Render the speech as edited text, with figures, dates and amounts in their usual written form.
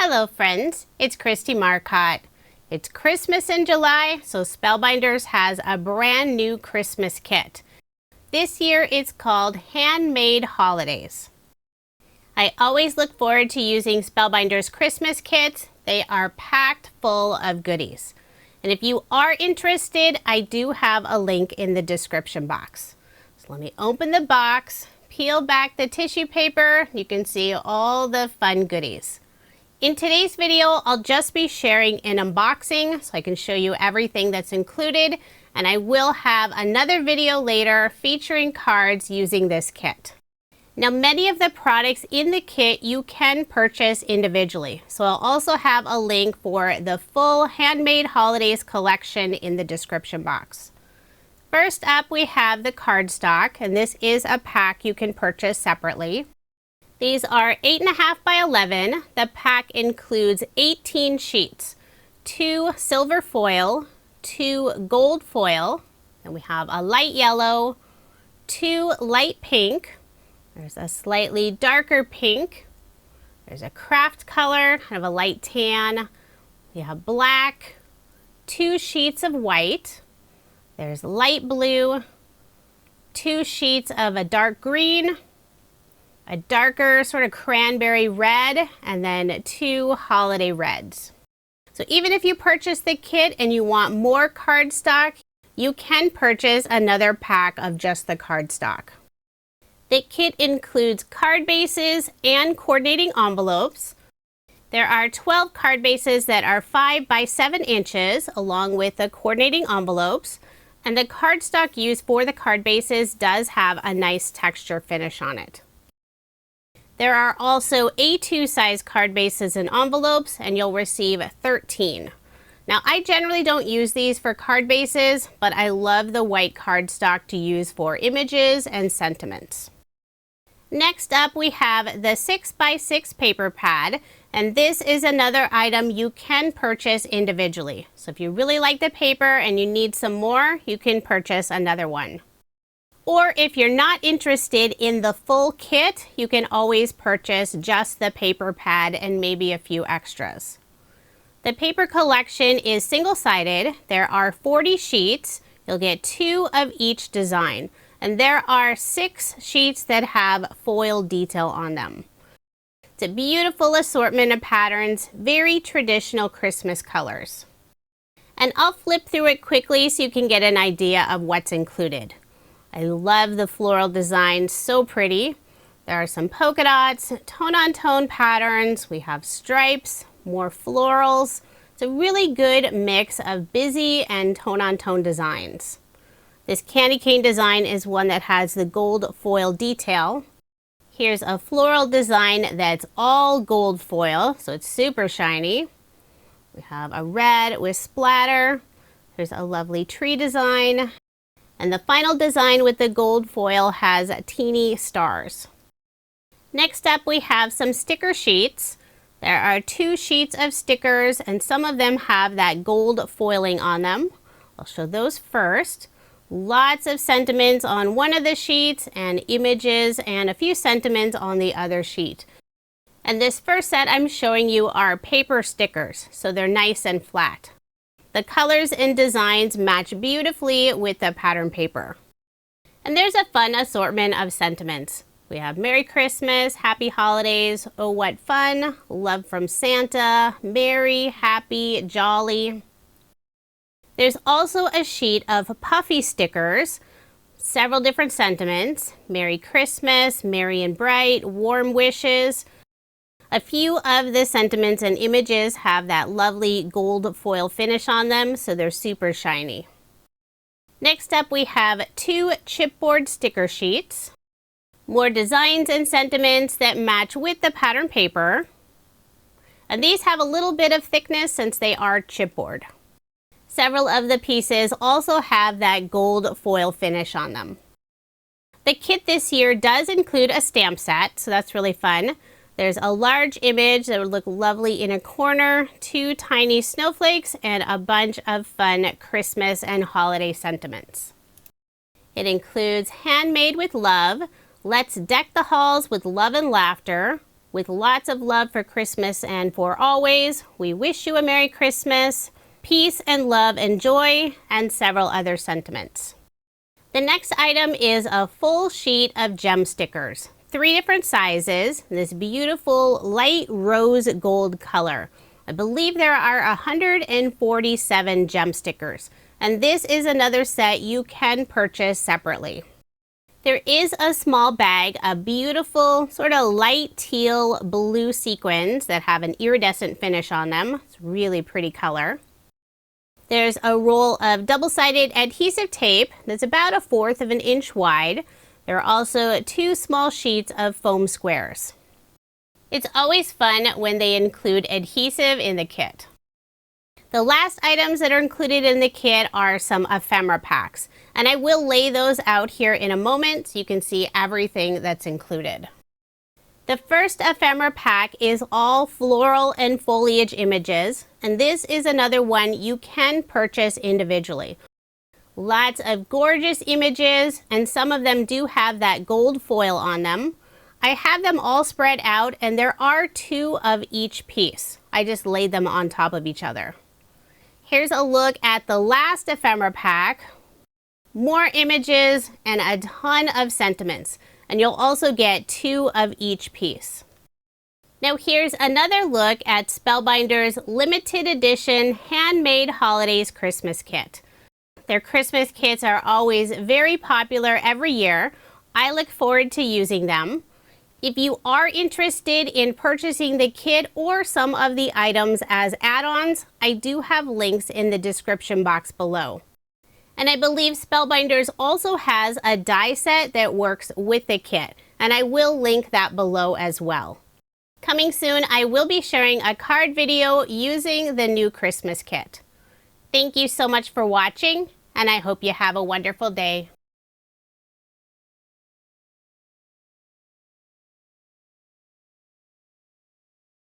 Hello friends, it's Kristie Marcotte. It's Christmas in July, so Spellbinders has a brand new Christmas kit. This year it's called Handmade Holidays. I always look forward to using Spellbinders Christmas kits. They are packed full of goodies. And if you are interested, I do have a link in the description box. So let me open the box, peel back the tissue paper. You can see all the fun goodies. In today's video, I'll just be sharing an unboxing so I can show you everything that's included, and I will have another video later featuring cards using this kit. Now, many of the products in the kit you can purchase individually, so I'll also have a link for the full Handmade Holidays collection in the description box. First up, we have the cardstock, and this is a pack you can purchase separately. These are 8.5 by 11. The pack includes 18 sheets, 2 silver foil, 2 gold foil, and we have a light yellow, 2 light pink, there's a slightly darker pink, there's a craft color, kind of a light tan, we have black, 2 sheets of white, there's light blue, 2 sheets of a dark green, a darker sort of cranberry red, and then 2 holiday reds. So even if you purchase the kit and you want more cardstock, you can purchase another pack of just the cardstock. The kit includes card bases and coordinating envelopes. There are 12 card bases that are 5 by 7 inches along with the coordinating envelopes, and the cardstock used for the card bases does have a nice texture finish on it. There are also A2 size card bases and envelopes, and you'll receive 13. Now, I generally don't use these for card bases, but I love the white cardstock to use for images and sentiments. Next up, we have the 6 by 6 paper pad, and this is another item you can purchase individually. So if you really like the paper and you need some more, you can purchase another one. Or if you're not interested in the full kit, you can always purchase just the paper pad and maybe a few extras. The paper collection is single-sided. There are 40 sheets. You'll get 2 of each design. And there are 6 sheets that have foil detail on them. It's a beautiful assortment of patterns, very traditional Christmas colors. And I'll flip through it quickly so you can get an idea of what's included. I love the floral design, so pretty. There are some polka dots, tone-on-tone patterns, we have stripes, more florals. It's a really good mix of busy and tone-on-tone designs. This candy cane design is one that has the gold foil detail. Here's a floral design that's all gold foil, so it's super shiny. We have a red with splatter. There's a lovely tree design. And the final design with the gold foil has teeny stars. Next up, we have some sticker sheets. There are 2 sheets of stickers, and some of them have that gold foiling on them. I'll show those first. Lots of sentiments on one of the sheets and images and a few sentiments on the other sheet. And this first set I'm showing you are paper stickers, so they're nice and flat. The colors and designs match beautifully with the pattern paper. And there's a fun assortment of sentiments. We have Merry Christmas, Happy Holidays, Oh What Fun, Love from Santa, Merry, Happy, Jolly. There's also a sheet of puffy stickers, several different sentiments, Merry Christmas, Merry and Bright, Warm Wishes. A few of the sentiments and images have that lovely gold foil finish on them, so they're super shiny. Next up, we have 2 chipboard sticker sheets. More designs and sentiments that match with the pattern paper. And these have a little bit of thickness since they are chipboard. Several of the pieces also have that gold foil finish on them. The kit this year does include a stamp set, so that's really fun. There's a large image that would look lovely in a corner, 2 tiny snowflakes, and a bunch of fun Christmas and holiday sentiments. It includes Handmade with Love, Let's Deck the Halls with Love and Laughter, with lots of love for Christmas and for always. We wish you a Merry Christmas, peace and love and joy, and several other sentiments. The next item is a full sheet of gem stickers. 3 different sizes, this beautiful light rose gold color. I believe there are 147 gem stickers, and this is another set you can purchase separately. There is a small bag of beautiful sort of light teal blue sequins that have an iridescent finish on them. It's a really pretty color. There's a roll of double-sided adhesive tape that's about 1/4 of an inch wide. There are also 2 small sheets of foam squares. It's always fun when they include adhesive in the kit. The last items that are included in the kit are some ephemera packs, and I will lay those out here in a moment so you can see everything that's included. The first ephemera pack is all floral and foliage images, and this is another one you can purchase individually. Lots of gorgeous images, and some of them do have that gold foil on them. I have them all spread out, and there are 2 of each piece. I just laid them on top of each other. Here's a look at the last ephemera pack. More images and a ton of sentiments. And you'll also get 2 of each piece. Now here's another look at Spellbinders' limited edition Handmade Holidays Christmas Kit. Their Christmas kits are always very popular every year. I look forward to using them. If you are interested in purchasing the kit or some of the items as add-ons, I do have links in the description box below. And I believe Spellbinders also has a die set that works with the kit, and I will link that below as well. Coming soon, I will be sharing a card video using the new Christmas kit. Thank you so much for watching, and I hope you have a wonderful day.